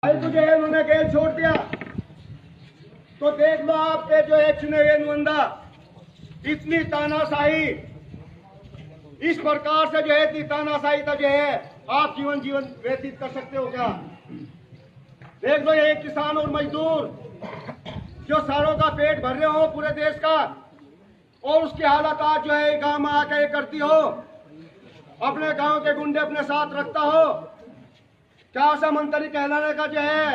भाई तुझे उन्होंने जेल छोड़ दिया तो देख लो आपके जो है चुने हुए नुमाइंदा इतनी तानाशाही इस प्रकार से जो है इतनी तानाशाही का जो है आप जीवन व्यतीत कर सकते हो क्या? देख लो ये किसान और मजदूर जो सारों का पेट भर रहे हो पूरे देश का और उसकी हालत आज जो है गांव में आकर करती हो, अपने गांव के गुंडे अपने साथ रखता हो, क्या ऐसा मंत्री कहलाने का जो है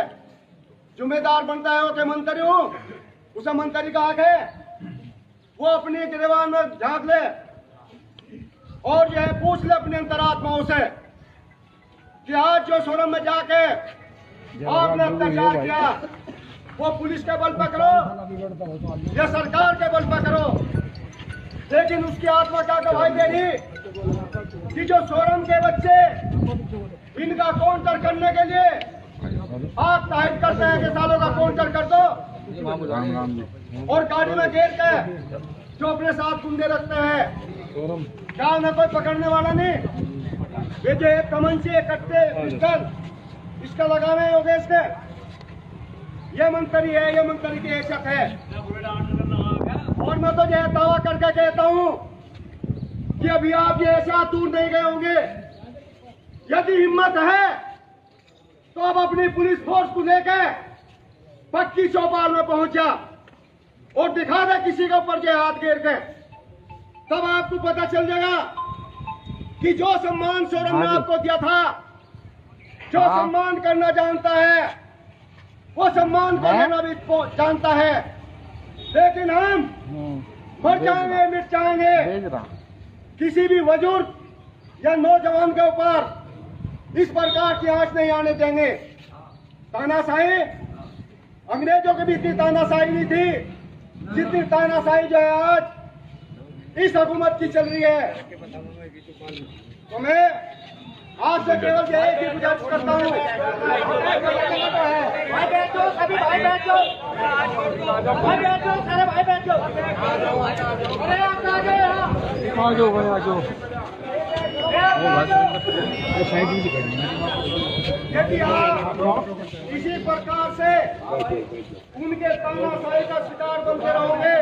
जिम्मेदार बनता है वो के मंत्री हूँ? उसे मंत्री का हक है वो अपनी गिरवान में झांक ले और जो है पूछ ले अपने अंतरात्माओं से कि आज जो शोरूम में जाके आपने अत्याचार किया वो पुलिस के बल पर करो या सरकार के बल पर करो, लेकिन उसकी आत्मा क्या गवाही देगी कि जो शोरूम के बच्चे इनका काउंटर करने के लिए आप ताहिद करते हैं कि सालों का काउंटर कर दो और गाड़ी में घेर के जो अपने साथ गुंडे रखते हैं, क्या उन्हें कोई पकड़ने वाला नहीं? ये जो एक कमन से कट्टे पिस्टल इसका लगाना है योगेश ने, ये मंत्री है, ये मंत्री की हैसियत है। और मैं तो यह दावा करके कहता हूँ कि अभी आप ये ऐसा दूर नहीं गए होंगे। यदि हिम्मत है तो अब अपनी पुलिस फोर्स को लेकर पक्की चौपाल में पहुंच जा और दिखा दे किसी के ऊपर जो हाथ घेर के, तब आपको पता चल जाएगा कि जो सम्मान शोरूम ने आपको दिया था, जो सम्मान करना जानता है वो सम्मान को लेना भी जानता है, लेकिन हम मर जाएंगे मिट जाएंगे, किसी भी बुजुर्ग या नौजवान के ऊपर इस प्रकार की आंच नहीं आने देंगे। तानाशाही अंग्रेजों की भी इतनी तानाशाही नहीं थी जितनी तानाशाही जो है आज इस हुकूमत की चल रही है। तो मैं आपसे केवल एक ही गुजारिश करता हूँ, भाई बैठो, सभी भाई बैठो, भाई बैठो, सारे भाई बैठो, अरे आप आ जाओ भाई आ जाओ। यदि आप इसी प्रकार से उनके तानाशाही का शिकार बनते रहोगे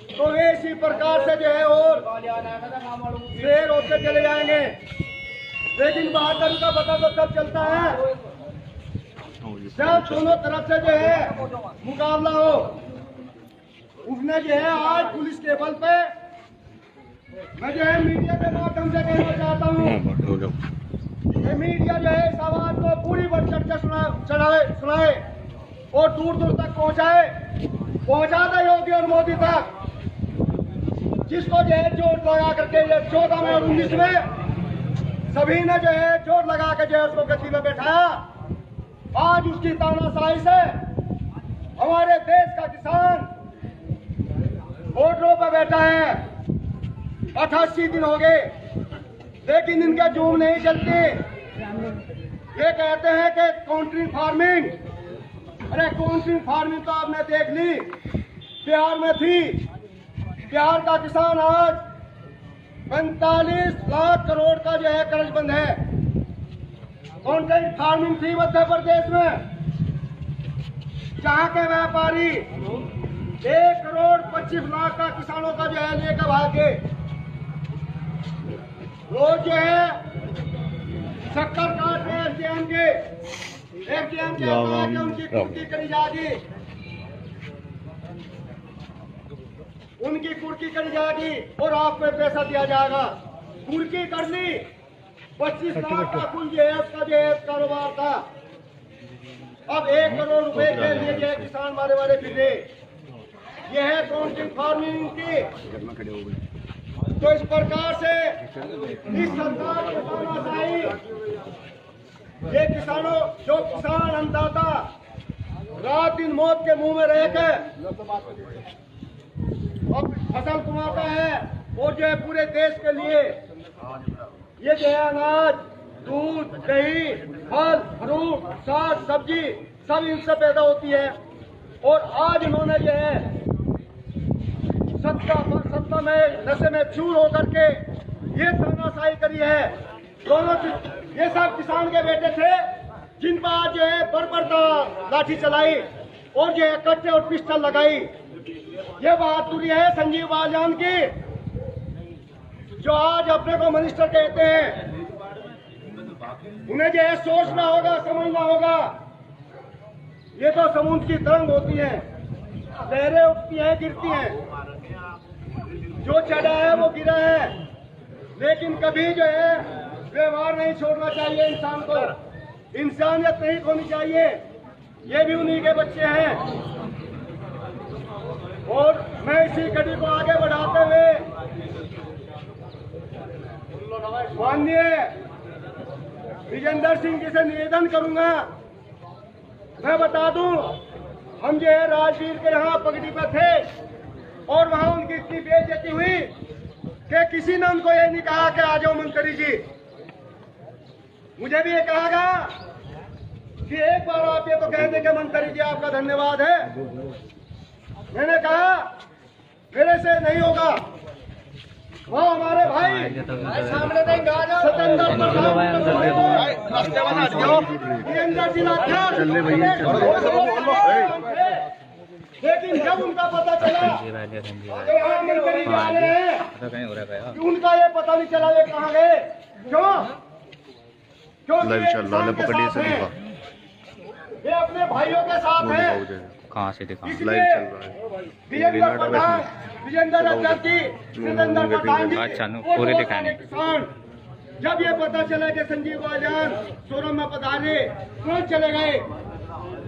तो वे इसी प्रकार से जो है और शेर होते चले जाएंगे। लेकिन बहादुरी का पता तो तब चलता है जब दोनों तरफ से जो है मुकाबला हो। उसने जो है आज पुलिस के बल पे मैं जो है मीडिया के माध्यम से कहना चाहता हूँ, मीडिया जो है इस आवाज को पूरी बढ़ चढ़ के सुनाए और दूर दूर तक पहुंचा दे योगी और मोदी तक, जिसको जो है जोर लगा करके 14 में और 19 में सभी ने जो है जोर लगा के जो है उसको गद्दी में बैठाया। आज उसकी तानाशाही से हमारे देश का किसान बॉर्डरों पर बैठा है, 88 दिन हो गए, लेकिन इनके जूम नहीं चलती। ये कहते हैं कि काउंट्री फार्मिंग, अरे काउंट्री फार्मिंग तो आपने देख ली बिहार में थी। बिहार का किसान आज 45 लाख करोड़ का जो है कर्जबंद है। काउंट्री फार्मिंग थी मध्य प्रदेश में, जहाँ के व्यापारी 1 करोड़ 25 लाख का किसानों का जो है लेकर भागे। वो जो है शक्कर काट रहे एसडीएम के उनकी कुर्की करी जाएगी, उनकी कुर्की करी जाएगी और आपको पैसा दिया जाएगा। कुर्की कर ली 25 लाख का कुल जो है उसका जो है कारोबार था। अब 1 करोड़ रुपए के लिए जो है किसान मारे फिरे। यह है काउंटिंग फार्मिंग की। तो इस प्रकार से इस सरकार के तानाशाही ये किसानों जो किसान अन्नदाता रात दिन मौत के मुंह में रहकर अब फसल कमाता है और जो है पूरे देश के लिए ये जो है अनाज, दूध, दही, फल, फ्रूट, साग, सब्जी सब इनसे पैदा होती है। और आज इन्होंने जो है सत्ता में नशे में चूर होकर के ये तानाशाही करी है दोनों ये सब किसान के बेटे थे, जिन पर आज जो है बर्बरता लाठी चलाई और जो है कट्टे और पिस्टल लगाई। ये बहादुरी है संजीव बालियान की, जो आज अपने को मिनिस्टर कहते हैं। उन्हें जो है सोचना होगा, समझना होगा। ये तो समुद्र की तरंग होती है, लहरें उठती हैं, गिरती हैं। जो चढ़ा है वो गिरा है, लेकिन कभी जो है व्यवहार नहीं छोड़ना चाहिए इंसान को, इंसानियत नहीं खोनी चाहिए। ये भी उन्हीं के बच्चे हैं। और मैं इसी कड़ी को आगे बढ़ाते हुए माननीय विजेंद्र सिंह जी से निवेदन करूंगा। मैं बता दूं, हम जो है राजवीर के यहाँ पगड़ी पे थे और वहां उनकी इतनी बेइज्जती हुई कि किसी ने उनको ये नहीं कहा कि आ जाओ मंत्री जी। मुझे भी ये कहा गया कि एक बार आप ये तो कह दें कि मंत्री जी आपका धन्यवाद है। मैंने कहा मेरे से नहीं होगा। वो हमारे भाई सामने देंगे, आ जाओ। सतेंद्र लेकिन जब उनका पता चला उनका ये पता नहीं चला ये कहाँ गए। क्यों? ये अपने भाइयों के साथ हैं। कहाँ से दिखा लाइव चल रहा है। विजेंद्र पूरे दिखाने। जब ये पता चला कि संजीव बालियान सोरम में पधारे, तुरंत चले गए।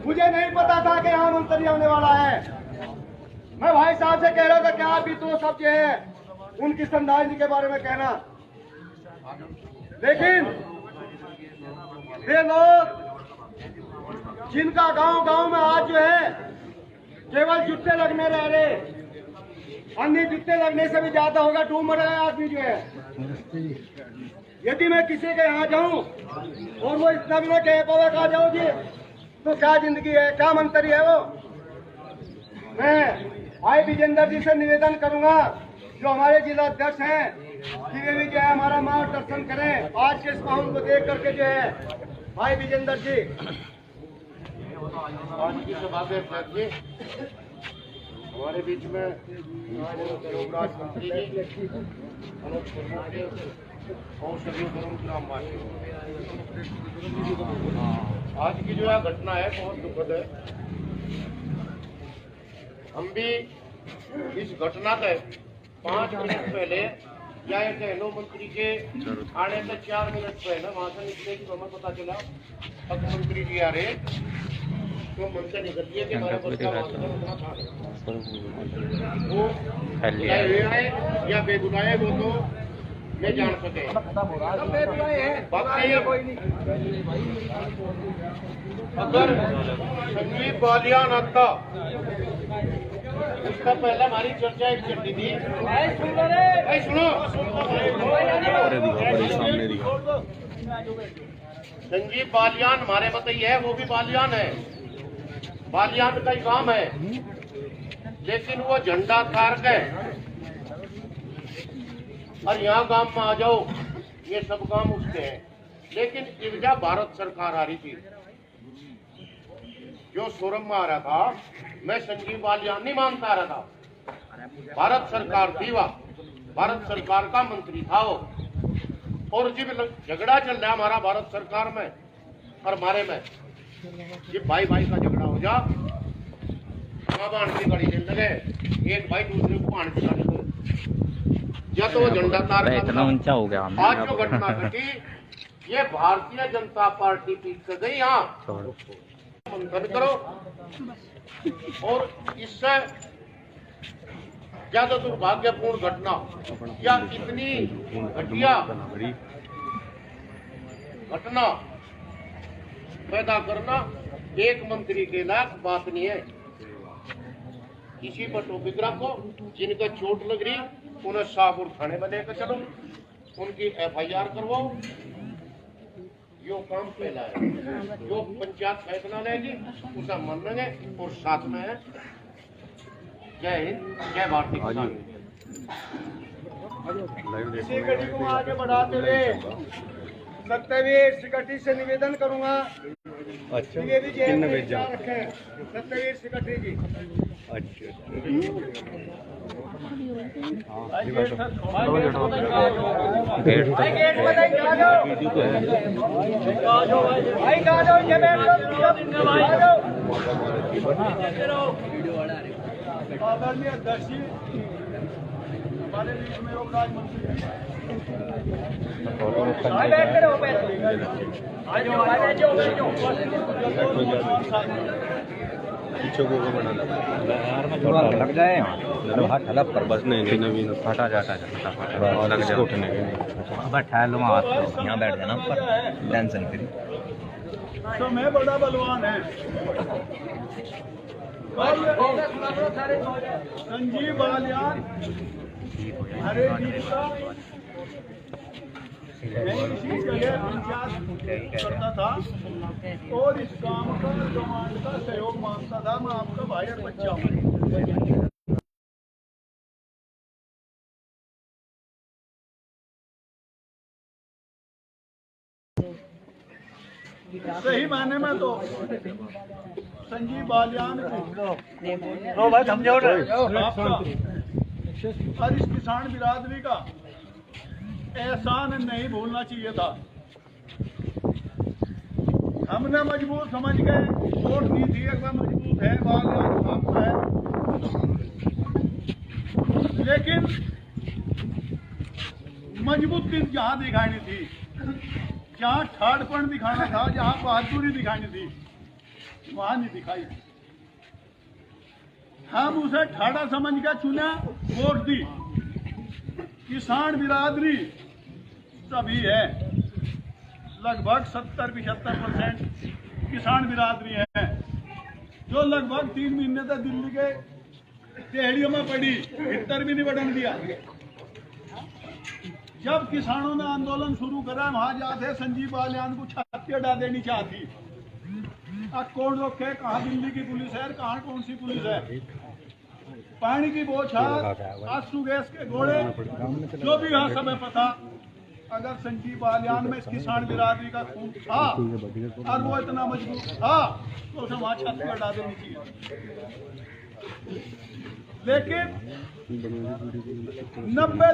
मुझे नहीं पता था कि यहाँ मंत्री आने वाला है। मैं भाई साहब से कह रहा था कि आप भी तो सब जो है उनकी श्रद्धांजलि के बारे में कहना। लेकिन ये लोग जिनका गांव में आज जो है केवल जुत्ते लगने रह रहे, अन्य जुत्ते लगने से भी ज्यादा होगा, डूब मर रहा है आदमी जो है। यदि मैं किसी के यहाँ जाऊं और वो इतना भी ना कह पावे कहा जाओ जी, तो क्या जिंदगी है, क्या मंत्री है वो। मैं भाई विजेंद्र जी से निवेदन करूंगा, जो हमारे जिला अध्यक्ष हैं, कि वे भी जो है हमारा मार्गदर्शन करें आज के इस माहौल को देख करके जो है। भाई विजेंद्र जी, आज की सभा के अध्यक्ष जी, हमारे बीच में राज मंत्री जी, अनूप शर्मा जी और सभी ग्रामवासी। आज की जो है घटना है बहुत दुखद है। हम भी इस घटना के 5 मिनट पहले या एक कह लो मंत्री के आने से 4 मिनट पहले वहां से निकले कि हमें पता चला अब मंत्री जी आ रहे, तो मन से निकल लिया कि हमारा बच्चा उतना था। वो बुलाए हुए आए या बेबुलाए वो तो नहीं जान सके। अगर संजीव बालियान आता, उसका पहले हमारी चर्चा एक चलती थी। सुनो, संजीव बालियान हमारे बताइए है, वो भी बालियान है, बालियान का ही काम है, लेकिन वो झंडा तार के और यहाँ गांव में आ जाओ, ये सब काम उसके हैं। लेकिन इवजा भारत सरकार आ रही थी, जो सोरम में आ रहा था, मैं संजीव बालियान नहीं मानता आ रहा था, भारत सरकार थी, वह भारत सरकार का मंत्री था वो। और जब झगड़ा चल रहा हमारा भारत सरकार में और हमारे में, ये भाई भाई का झगड़ा हो जा, बाण की गाड़ी लेने लगे, एक भाई दूसरे को बाण की गाड़ी दो, या तो वो झंडा तार इतना ऊंचा हो गया। आज जो घटना घटी, ये भारतीय जनता पार्टी पीछे गई, यहाँ मंथन करो और इससे ज्यादा दुर्भाग्यपूर्ण घटना या इतनी घटिया घटना पैदा करना एक मंत्री के लायक बात नहीं है। किसी पर टॉपिक रखो, जिनका चोट लग रही उन्हें शाहपुर थाने में लेकर चलो, उनकी FIR करवाओ। यो काम पहला है, जो पंचायत फैसला लेगी उसे मान लेंगे। और साथ में है जय हिंद, जय भारतीय किसान। इसी कड़ी को आगे बढ़ाते हुए सत्यवीर सिकटी से निवेदन करूंगा। अच्छा द्विवेदी जी किन हैं, भेजा? रखे हैं सत्यवीर सिकटी जी। अच्छा गेट भाई गेट बताइए, आ जाओ भाई, आ जाओ ये बैठ लो, आ जाओ। आदरणीय अध्यक्ष जी, हमारे बीच में योग राज्य मंत्री भाई बैठ कर हो, आ जाओ भाई, बैठो बैठो। पीछे को बना थोड़ा लग जाए यहाँ हाथ हलप कर बस नहीं नवीन हटा जाता है फटाफट लग जाओ। उठने के लिए बैठा लो हाथ तो यहाँ बैठ जाना ऊपर टेंशन फ्री तो मैं बड़ा बलवान है। संजीव बालियान हरे जी का मैं इसी जगह पंचायत करता था और इस काम का कमांड का सहयोग मांगता था। मैं आपका भाई और बच्चा हूँ। सही मायने में तो संजीव बालियान आपका और इस किसान बिरादरी का एहसान नहीं भूलना चाहिए था। हमने मजबूत समझ गए, वोट दी थी, अगर मजबूत है बालियान आपका है, लेकिन मजबूती जहाँ दिखानी थी, जहाँ ठाड़पन दिखाना था, जहाँ बहादुरी दिखानी थी, वहाँ नहीं दिखाई। हम उसे ठाड़ा समझ के चुने, वोट दी। किसान बिरादरी सभी है, लगभग 70-75% किसान बिरादरी है, जो लगभग 3 महीने तक दिल्ली के टेहड़ियों में पड़ी, भीतर भी नहीं बढ़ने दिया। जब किसानों ने आंदोलन शुरू करा, वहां जाते संजीव बालियान को छाती हटा देनी चाहती। अब कौन रोके, कहाँ दिल्ली की पुलिस है, कहाँ कौन सी पुलिस है। पानी की बौछार, आंसू गैस के गोले, जो भी यहाँ सब है पता। अगर संजीव बालियान में इस किसान बिरादरी का खून था और वो इतना मजबूत था तो उसे वहां छाती हटा देनी चाहिए। लेकिन 90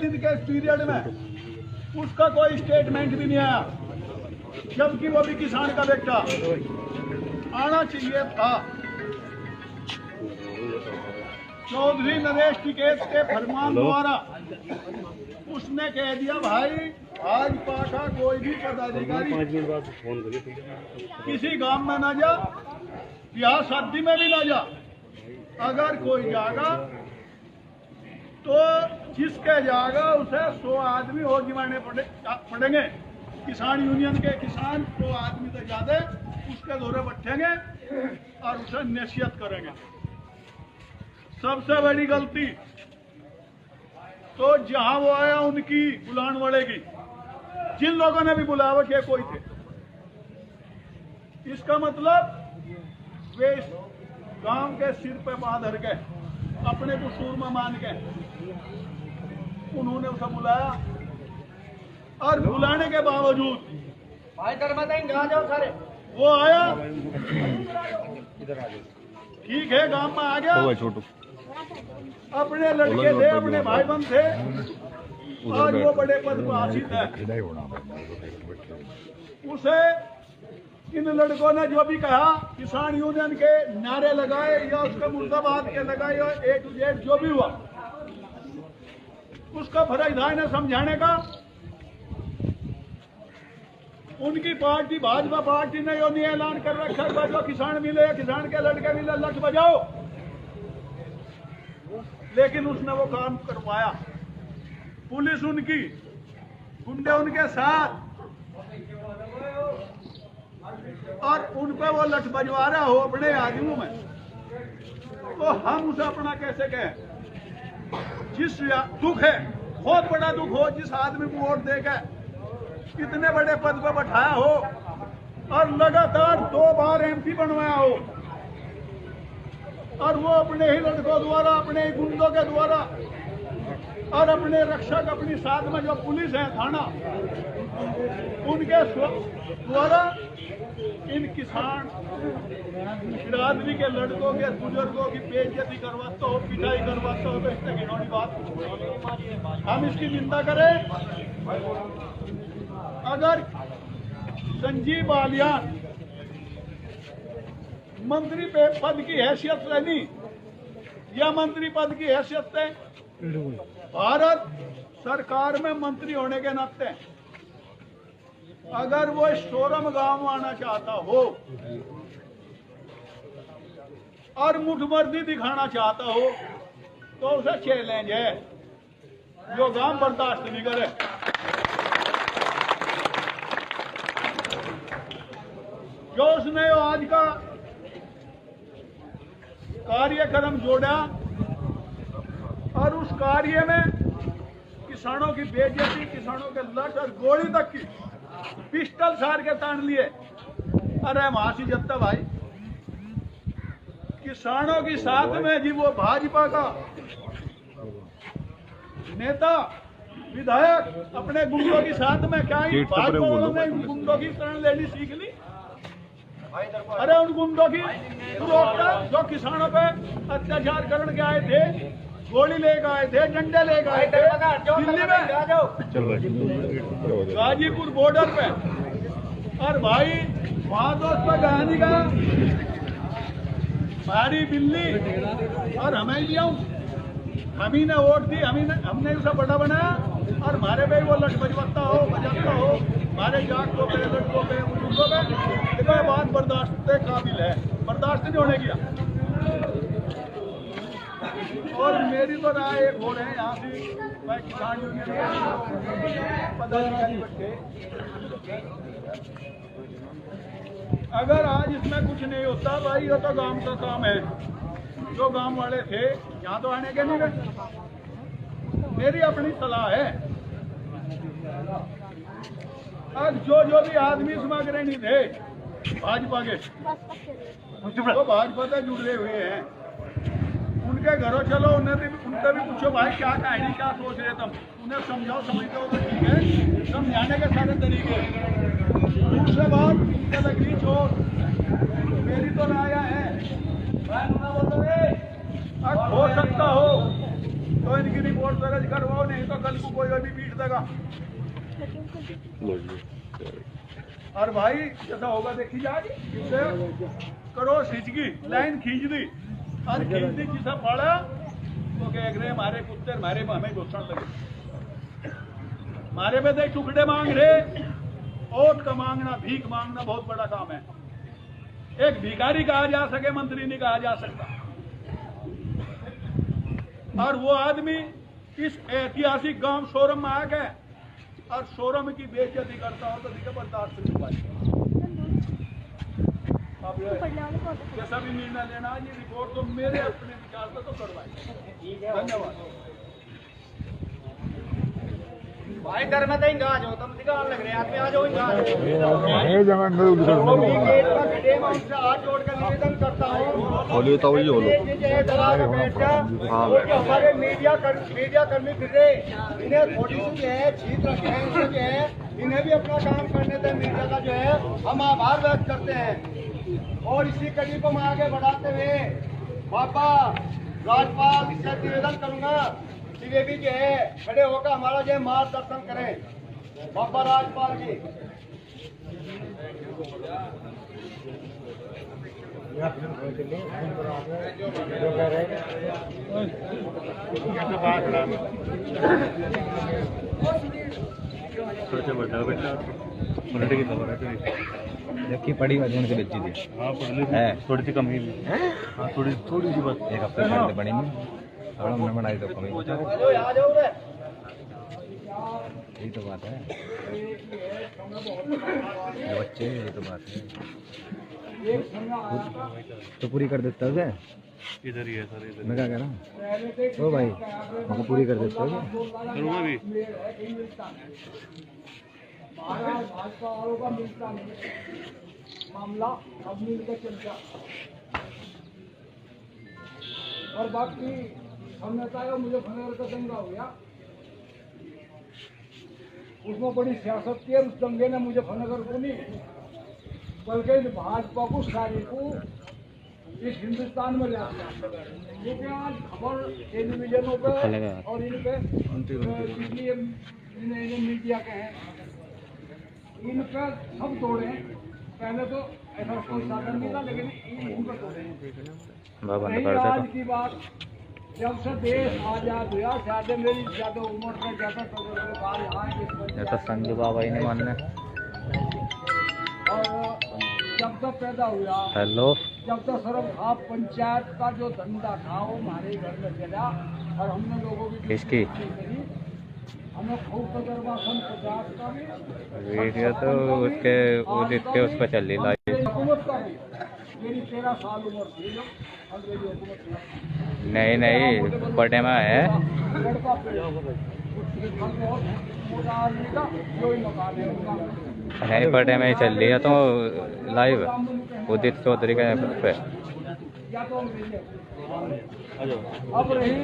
दिन के पीरियड में उसका कोई स्टेटमेंट भी नहीं आया, जबकि वो भी किसान का बेटा आना चाहिए था। चौधरी नरेश टिकैत के फरमान द्वारा उसने कह दिया, भाई भाजपा का कोई भी पदाधिकारी किसी गांव में ना जा, ब्याह शादी में भी ना जा। अगर कोई जागा तो जिसके जागा उसे 100 आदमी और जिमाने पड़ेंगे। किसान यूनियन के किसान 100 आदमी तक ज्यादा उसके दौरे बैठेंगे और उसे नसीहत करेंगे। सबसे बड़ी गलती तो जहां वो आया उनकी बुलान पड़ेगी, जिन लोगों ने भी बुलावा किया कोई थे। इसका मतलब वे इस गांव के सिर पे बांध धर के अपने को सूरमा मान के उन्होंने उसे बुलाया, और बुलाने के बावजूद वो आया, ठीक है गांव में आ गया, छोटू अपने लड़के थे, अपने भाई बहन थे, आज वो बड़े पद पर आसीन है। उसे इन लड़कों ने जो भी कहा, किसान यूनियन के नारे लगाए या उसका मुर्दाबाद के लगाए या A to Z जो भी हुआ, उसका फर्ज था इन्हें समझाने का। उनकी पार्टी भाजपा पार्टी ने यो नहीं ऐलान कर रखा जो किसान मिले, किसान के लड़के मिले, लठ बजाओ, लेकिन उसने वो काम करवाया। पुलिस उनकी, गुंडे उनके साथ, और उन पे वो लठ बजवा रहा हो अपने आदमियों में, तो हम उसे अपना कैसे कहें। जिस दुख है, बहुत बड़ा दुख हो, जिस आदमी को वोट देकर इतने बड़े पद पर बैठाया हो और लगातार 2 बार MP बनवाया हो, और वो अपने ही लड़कों द्वारा, अपने ही गुंडों के द्वारा और अपने रक्षक, अपनी साथ में जो पुलिस है, थाना, उनके द्वारा इन किसान बिरादरी के लड़कों के बुजुर्गों की बेइज्जती करवाता हो, पिटाई करवाता हो, तो इससे घिनौनी बात हम इसकी निंदा करें। अगर संजीव बालियान मंत्री पद की हैसियत से नहीं या मंत्री पद की हैसियत से भारत सरकार में मंत्री होने के नाते अगर वो सोरम गांव आना चाहता हो और मुठभर्ती दिखाना चाहता हो तो उसे चैलेंज है, जो गांव बर्दाश्त नहीं करे। जो उसने आज का कार्यक्रम जोड़ा और उस कार्य में किसानों की बेइज्जती, किसानों के लट और गोली तक की पिस्टल सार के तान लिए। अरे महासी जत्ता भाई, किसानों के साथ में जी वो भाजपा का नेता विधायक अपने गुंडों के साथ में क्या ही भाजपा वालों ने गुंडों की शरण लेनी सीख ली। अरे उन गुंडों की रोकता जो किसानों पे अत्याचार करने के आए थे, गोली लेकर आए थे, डंडे लेकर आए थे दिल्ली में गाजीपुर बॉर्डर पे। और भाई वहां तो उस पर कहानी का भारी बिल्ली और हमें लिया, हम ही ने वोट दी, हमने उसे बड़ा बनाया और हमारे पे वो लट बजवाता हो, हमारे जागतों पे, लड़कों पे, बुजुर्गों पे। देखो ये बात बर्दाश्त के काबिल है, बर्दाश्त नहीं होने किया। और मेरी तो राय एक हो रहे हैं यहाँ से, मैं किसान यूनियन के पदाधिकारी बैठे, अगर आज इसमें कुछ नहीं होता भाई, ये तो गांव का काम है। जो गांव वाले थे यहाँ तो आने के नहीं गए। मेरी अपनी सलाह है, अब जो भी आदमी इसमें अग्रणी थे भाजपा के, तो भाजपा से जुड़े हुए हैं, उनके घरों चलो, उनसे भी पूछो भाई क्या कहानी, क्या सोच रहे तुम, उन्हें समझाओ, समझते हो तो ठीक है, समझाने के सारे तरीके। दूसरे बात उनके लगी चोर, मेरी तो राय है हो सकता हो तो इनकी रिपोर्ट दर्ज करवाओ, नहीं तो कल को कोई भी पीट देगा। और भाई जैसा होगा देखी जाएगी, करो सिचकी लाइन खींच दी और खींच दी, जिसे पड़ा तो कह रहे हमारे कुत्ते हमारे हमें घुसण लगे, हमारे पे दे टुकड़े मांग रहे। ओट का मांगना, भीख मांगना बहुत बड़ा काम है। एक भिखारी कहा जा सके, मंत्री नहीं कहा जा सकता। और वो आदमी इस ऐतिहासिक गांव सोरम में आ गए और सोरम की बेइज्जती करता हो तो देखिए बर्दाश्त नहीं पाएगा। अब जैसा भी निर्णय लेना, ये रिपोर्ट तो मेरे अपने विचार से तो करवाए। धन्यवाद भाई। घर में तो इंगाज हो, तुम दिखाने लग रहे आदमी, आ जाओ इंगाज। हाथ जोड़ कर निवेदन करता हूँ, हमारे मीडिया कर्मी फिर रहे, इन्हें थोड़ी सी जो है छीत रखे हैं, जो है इन्हें भी अपना काम करने दें। मीडिया का जो है हम आभार व्यक्त करते हैं। और इसी कड़ी को मैं आगे बढ़ाते हुए बाबा राजपाल से निवेदन करूंगा कि वे भी जो है खड़े होकर हमारा जो है मार्गदर्शन करें। बाबा राजपाल जी, देखी पड़ी मजून से बेची थी। हाँ है थोड़ी सी कमी, हाँ थोड़ी सी बात, एक हफ्ते पहले बनी नहीं, और हमने बनाई तो कमी। यही तो बात है बच्चे, यही तो बात है। तो पूरी कर देता है इधर ही है सर, इधर मैं क्या कह रहा हूँ। ओ भाई हमको पूरी कर देता है करूँगा भी। महाराज भाजपा वालों का मिलता नहीं मामला, अब मिलकर चल जा। और बाकी हमने कहा मुझे फनेर का दंगा हो गया, उसमें बड़ी सियासत की है। उस दंगे ने मुझे फनगर को नहीं, बल्कि भाजपा को सारी को इस हिंदुस्तान में ले आया। क्योंकि आज खबर टेलीविजनों पे और इन पे इन्हें मीडिया के हैं, इन पे सब तोड़े। पहले तो ऐसा कोई साधन नहीं था, लेकिन इन पर तोड़े। रही आज की बात, जब से देश आजाद हुआ, ज्यादा मेरी ज्यादा उम्र में ज्यादा तो संजय बाबा ही नहीं मानने। और जब तक पैदा हुआ, हेलो, जब तक सर्व आप पंचायत का जो धंधा था वो हमारे घर में चला, और हमने लोगों की किसकी हमें खूब तजर्बा सन 50 का भी वीडियो तो उसके वो जितने उस पर चल रही लाइव। हुकूमत का भी मेरी 13 साल उम्र थी जब अंग्रेजी हुकूमत थी। नहीं नहीं, बड़े में है लड़का पेड़ बहुत मोटा आदमी का जो ही मकान है उनका नहीं, बड़े में ही चल रही है तो लाइव उदित चौधरी का पे। या तो अब रही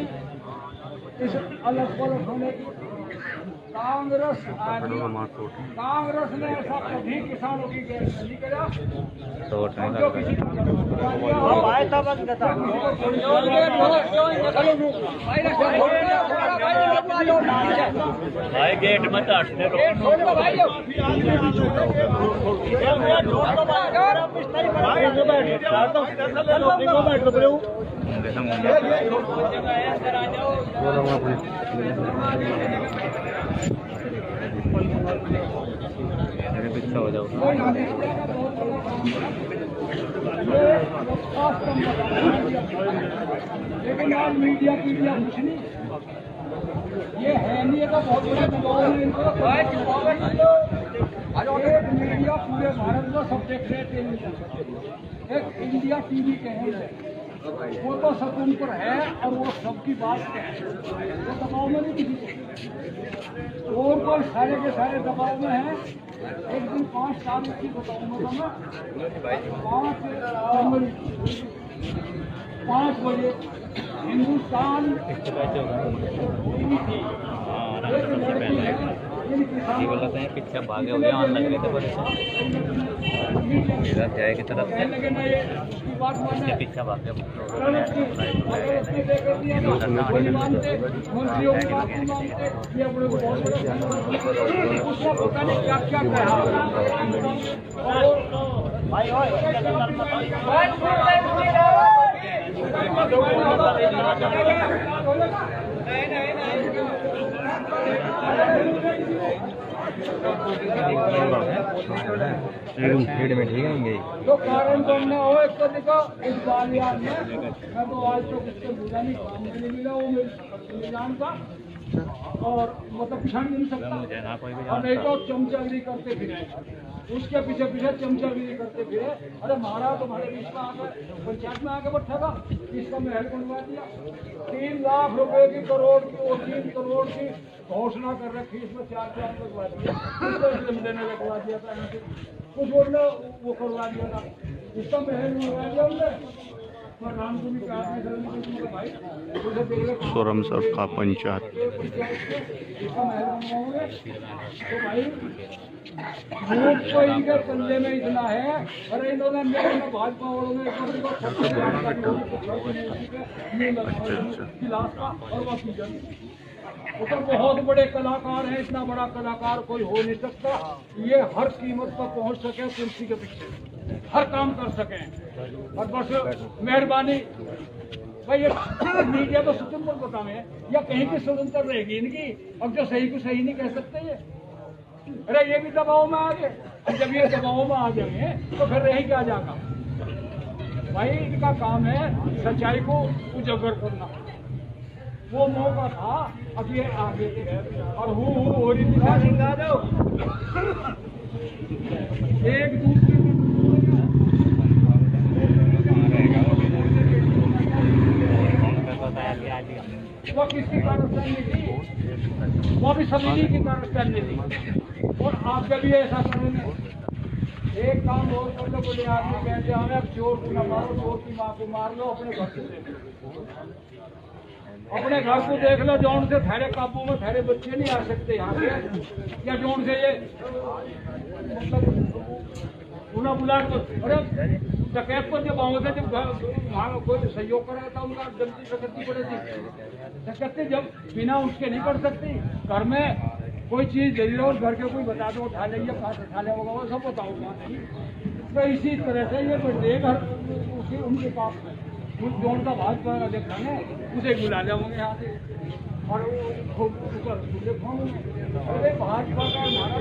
इस अलग पलट होने की कांग्रेस आदमी, कांग्रेस ने ऐसा कभी किसानों की गैर नहीं करा। चोट नहीं लगा। भाई गेट मत हटने पीछे हो जाओ। लेकिन आज मीडिया कुछ नहीं, ये है नहीं तो बहुत बड़ा दबाव है इनको। एक मीडिया पूरे भारत में सब देख रहे थे, एक इंडिया टीवी के हैं, वो तो स्वतंत्र है और वो सबकी बात है, वो दबाव में नहीं किसी और कोई सारे के सारे दबाव में है। एक दिन 5 तारीख की बताऊंगा मैं, 5 बजे हिंदुस्तान पीछे भागे हुए आने लग रहे थे बड़े इधर जाए की तरफ से इसके पीछे भागे तो कारण बनना हो एक तो देखो इस बार यार मैं तो आज तो किसको बुरा नहीं, काम नहीं मिला वो मेरी जान का, और मतलब पिछाड़ नहीं सकता। और नहीं तो चमचागिरी करते फिरे, उसके पीछे पीछे चमचागिरी करते फिरे। अरे महाराज तुम्हारे बीच में आकर पंचायत में आके बैठा था, इसका महल बनवा दिया, 3 लाख रुपए की करोड़ की और 3 करोड़ की घोषणा कर रखी, इसमें 4 लगवा दिया, देने लगवा दिया था, कुछ बोलना वो करवा दिया था, इसका महल बनवा दिया उन्होंने। सोरम सर का पंचायत तो इनके पल्ले में इतना है। अरे इन्होंने भाजपा वालों ने और वो तो बहुत बड़े कलाकार हैं, इतना बड़ा कलाकार कोई हो नहीं सकता। ये हर कीमत पर पहुंच सके, कुर्सी के पीछे हर काम कर सकें, और बस मेहरबानी भाई ये मीडिया तो स्वतंत्र बतावे या कहीं की स्वतंत्र रहेगी इनकी, अब जो सही को सही नहीं कह सकते ये। अरे ये भी दबाव में आ गए, जब ये दबाव में आ जाएंगे तो फिर रही क्या जाएगा। भाई इनका काम है सच्चाई को उजागर करना, वो मौका था, अब ये आगे और हो रही एक दूसरे वो किसकी कारस्तानी थी, वो भी समिति की कारस्तानी थी। और आप जब भी ऐसा करेंगे, एक काम और कर लो, बड़े आदमी कहते हैं हमें चोर को न मारो, चोर की माँ को मार लो, अपने घर से अपने घर को देख लो, जौन से थारे काबू में थारे बच्चे नहीं आ सकते यहाँ से, या जौन से ये मतलब उन्हें बुला को, अरे डकैत को जब आऊँ से जब वहाँ कोई सहयोग करा था उनका जल्दी से करनी पड़ेगी। डकैती जब बिना उसके नहीं कर सकती। घर में कोई चीज दे लो, घर के कोई बता दो, उठा लेंगे, कहाँ से उठा लेगा वो सब बताओ क्या नहीं। तो इसी तरह से ये बड़े घर उसी उनके पास उस जोन का भाजपा का देखा है उसे बुला जाओगे यहाँ से और अरे भाजपा का हमारा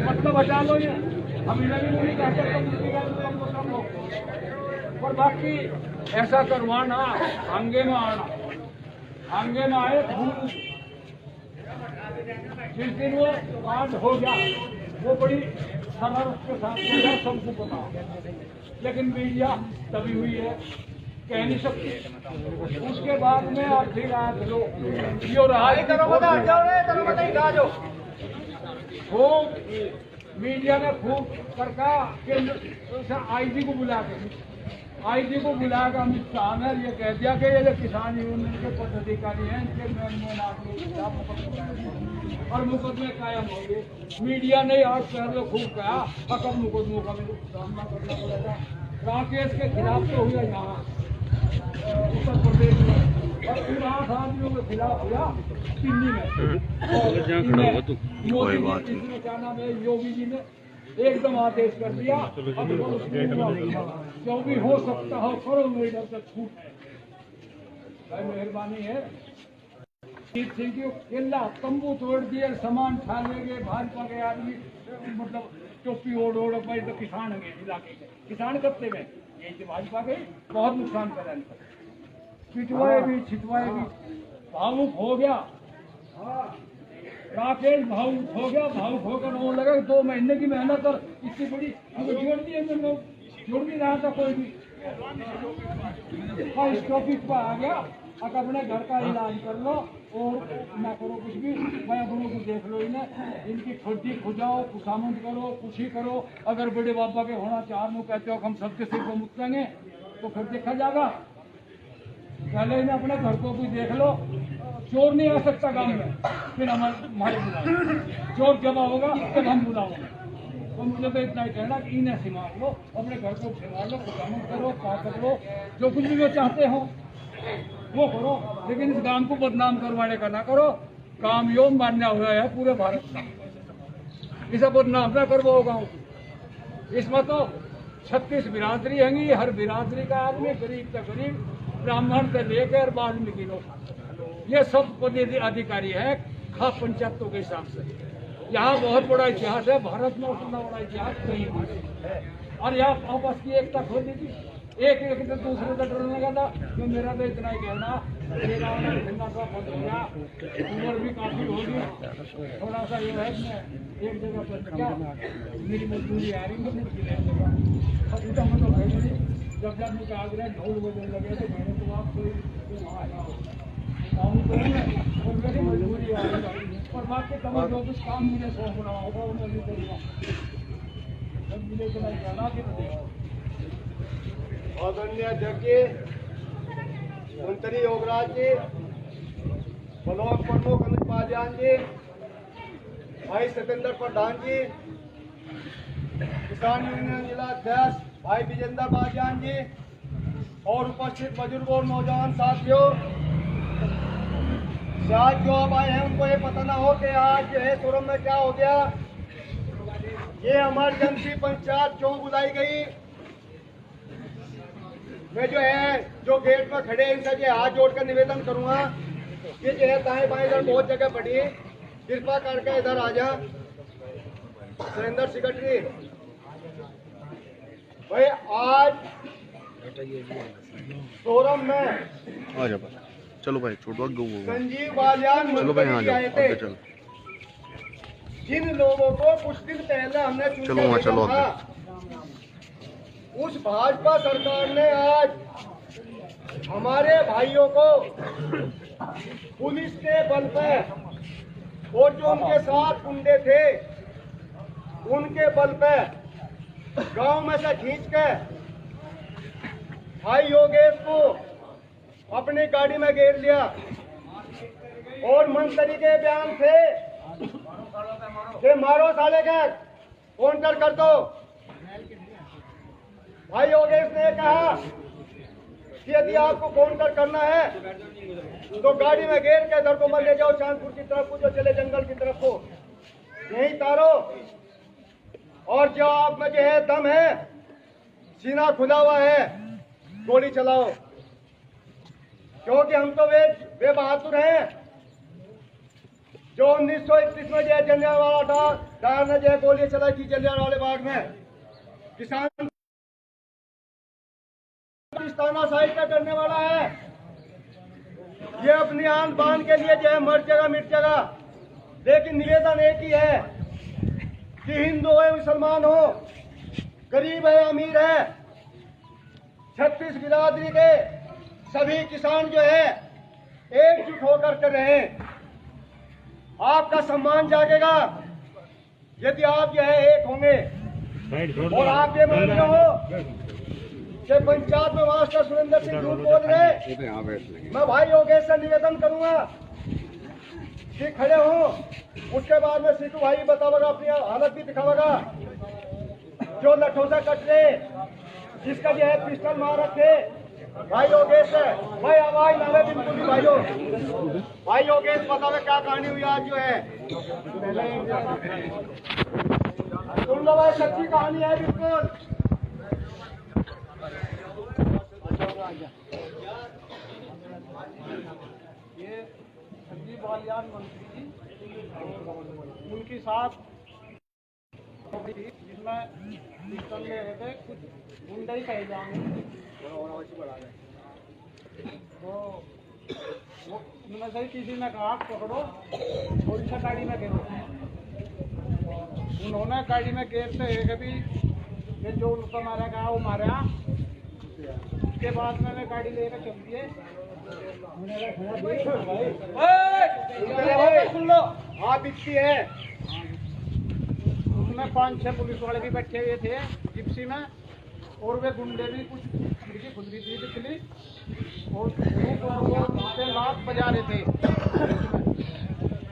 मतलब हटा लो ये, हम इन्हें भी नहीं कहते और बाकी ऐसा करवाना आंगे में आना, आंगे में आए जिस दिन वो कांड हो गया वो बड़ी सरल के साथ सबको पता, लेकिन मीडिया तभी हुई है कह नहीं सकती। उसके बाद में आप फिर आप लोग यो रहा खूब मीडिया ने खूब करका केंद्र आईजी को बुला के अमित शाह ने ये कह दिया कि ये जो किसान यूनियन के पदाधिकारी हैं इनके मेन आदमी के खिलाफ और मुकदमे कायम हो गए। मीडिया ने आज पहले खूब कहा कब मुकदमों का सामना करना पड़ेगा। राकेश के खिलाफ तो हुआ यहाँ उत्तर प्रदेश में और 8 आदमियों के खिलाफ हुआ दिल्ली में। मोदी जी ने क्या नाम है, योगी जी ने एकदम आदेश कर दिया जो भी हो सकता हो करो, मेरी डर तक छूट है। मेहरबानी है सिंह की किला तंबू तोड़ दिए, सामान छा लेंगे भाजपा के आदमी, मतलब टोपी ओढ़ भाई तो किसान है इलाके के, किसान करते में ये भाजपा के बहुत नुकसान करा, पिटवाए भी छिटवाए भी। भावुक हो गया राकेश, भावुक हो गया, भावुक होकर वो लगा 2 महीने की मेहनत और इतनी बड़ी जोड़ दी, जोड़ नहीं रहा था कोई भी। और इस टॉपिक पर आ गया, अब अपने घर का इलाज कर लो और ना करो कुछ भी, मैं अपनों को देख लो, इन्हें इनकी खुदी खुजाओ, खुशामद करो, खुशी करो। अगर बड़े बाबा के होना चार मुँह कहते हो हम सबके सिर को मुक्तेंगे तो फिर देखा जाएगा। पहले इन्हें अपने घर को भी देख लो, चोर नहीं आ सकता गांव में, फिर हमारे बुलाओ, चोर जब होगा तब हम बुलाओगे। तो मुझे तो इतना ही कहना कि इन्हें संभाल लो, अपने घर को संभाल लो, खुशामद करो, ताकत लो, जो कुछ भी वो चाहते हो वो करो, लेकिन इस गांव को बदनाम करवाने का ना करो। काम योग मान्य हुआ है पूरे भारत का, इसे बदनाम ना करवाओ गाँव को। इसमें तो 36 बिरादरी हैंगी, हर बिरादरी का आदमी गरीब से गरीब, ब्राह्मण से लेकर वाल्मीकि लोग, ये सब पद अधिकारी है खास पंचायतों के हिसाब से। यहाँ बहुत बड़ा इतिहास है, भारत में उतना बड़ा इतिहास कहीं है। और यहाँ आपस की एकता खो दी थी, एक तो दूसरे से डरने लगा था। तो मेरा तो इतना ही कहना, सा बंद हो गया, उम्र भी काफी होगी, थोड़ा सा ये है मैं एक जगह पर क्या मेरी मजदूरी आ रही है, जब मुझे आगरा ढोल बजने लगे तो मैंने तो आपको वहाँ आया और मेरी मजबूरी आ रही और बाकी तमाम जो कुछ काम मुझे सौंपना होगा वो मैं भी करूँगा। जब मुझे इतना जाना कि आदरणीय अध्यक्ष जी, मंत्री योगराज जी, ब्लॉक प्रमुख अमित पालियान जी, भाई सत्येंद्र प्रधान जी, किसान यूनियन जिला अध्यक्ष भाई विजेंद्र बाजियान जी और उपस्थित बुजुर्ग और नौजवान साथियों, आज जो अब आए हैं उनको ये पता ना हो कि आज जो है सोरम में क्या हो गया। ये इमरजेंसी पंचायत क्यों बुलाई गई। मैं जो है जो गेट पर खड़े इनसे जो हाथ जोड़कर निवेदन करूंगा कि जो है दाएं बाएं इधर बहुत जगह पड़ी, कृपा करके इधर आ जा। सुरेंद्र सेक्रेटरी भाई, आज सोरम में आ जा चलो भाई, छोड़ो संजीव बालियान चलो भाई, आ आए थे। चलो जिन लोगों को कुछ दिन पहले हमने चलो था, उस भाजपा सरकार ने आज हमारे भाइयों को पुलिस के बल पर और जो उनके साथ गुंडे थे उनके बल पर गांव में से खींच के भाई योगेश को अपनी गाड़ी में घेर लिया और मंत्री के बयान से कि मारो साले का काउंटर कर दो। भाई योगेश ने कहा कि यदि आपको काउंटर करना है तो गाड़ी में घेर के घर को मत ले जाओ, चांदपुर की तरफ को जो चले जंगल की तरफ को यहीं तारो, और जो आप में जो है दम है, सीना खुला हुआ है, गोली चलाओ, क्योंकि हम तो वे बहादुर हैं जो 1931 में जो है जलियांवाला डार ने जो है गोली चलाई थी जलियांवाले बाग में। किसान तानाशाही का करने वाला है, ये अपनी आन बान के लिए जो है मर जगह मिट जगह। लेकिन निवेदन एक ही है कि हिंदू हो मुसलमान हो, गरीब है अमीर है, 36 बिरादरी के सभी किसान जो है एकजुट होकर के रहे। आपका सम्मान जागेगा यदि आप जो है एक होंगे। और आप ये मान रहे हो कि पंचायत में मास्टर सुरेंद्र सिंह झूठ बोल रहे, मैं भाई योगेश से निवेदन करूंगा कि खड़े हो, उसके बाद में सीटू भाई बतावेगा, अपनी हालत भी दिखावेगा। जो लठों से कट रहे, जिसका जो है पिस्टल मार रखे, भाई योगेश है, भाई आवाज ना ले बिल्कुल भी भाइयों। भाई योगेश बतावे क्या कहानी हुई आज जो है, सुन लो भाई, सच्ची कहानी है बिल्कुल। ये संजीव बालियान मंत्री जी, उनकी साथ जिसमें पिस्टल ले रहे थे, कुछ गुंडे ही कहे जाएंगे, तो वो उनमें से किसी ने कहा पकड़ो थोड़ी सा गाड़ी में घेरो। उन्होंने गाड़ी में घेरते एक भी ये जो उनको मारा गया वो मारा। उसके बाद मैंने गाड़ी लेकर चल दिए। सुन लो, आप इतनी है, उसमें 5-6 पुलिस वाले भी बैठे हुए थे जिप्सी में, और वे गुंडे भी कुछ खिड़की खुद भी थी पिछली, और वो लात बजा रहे थे।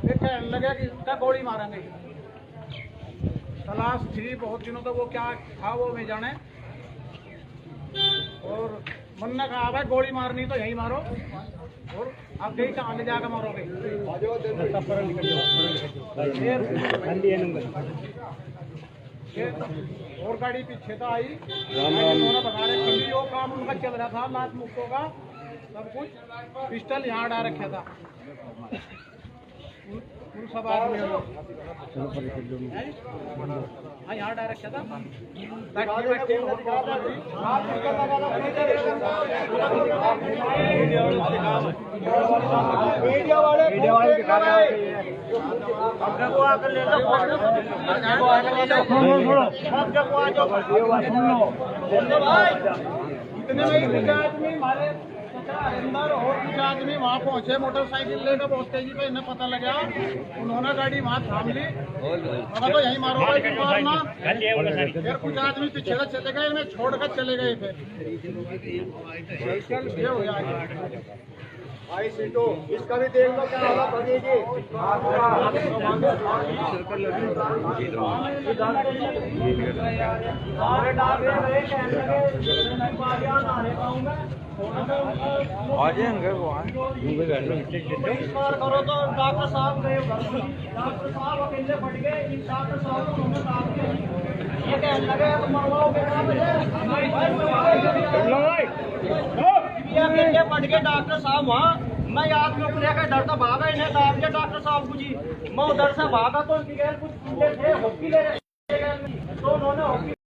कहने लगे कि इसका गोली मारेंगे। तलाश थी बहुत दिनों तक, वो क्या था वो मैं जाने। और मन ने कहा भाई गोली मारनी तो यही मारो, और अब यही कहाँ ले जाकर मारोगे। और गाड़ी पीछे तो आई, उन्होंने बता रहे वो काम उनका चल रहा था, लात मुक्तों का सब कुछ, पिस्टल यहाँ डाल रखा था उन सब आदमियों ने, हाँ यहाँ डाल रखा था। मीडिया वाले दिखा रहे हैं, आकर ले लो, इतने में कुछ आदमी हमारे अंदर और कुछ आदमी वहाँ पहुँचे मोटरसाइकिल लेकर बहुत तेजी पे, इन्हें पता लगा, उन्होंने गाड़ी वहाँ थाम ली, मगर तो यही मारो मारना। फिर कुछ आदमी पीछे से चले गए, इन्हें छोड़कर चले गए। फिर ये हो गया भाई सीटो, इसका भी देख लो क्या हालत बनेगी। करो तो डॉक्टर साहब गए, डॉक्टर साहब अकेले फट गए, डॉक्टर साहब को उन्होंने कहा कि ये कहने लगे मरवाओगे अकेले फट गए डॉक्टर साहब वहाँ। मैं आदमी को लेकर डरता भागा, इन्हें दाब दिया डॉक्टर साहब को जी। मैं उधर से भागा तो उनकी कुछ थे हॉकी ले रहे, तो उन्होंने हॉकी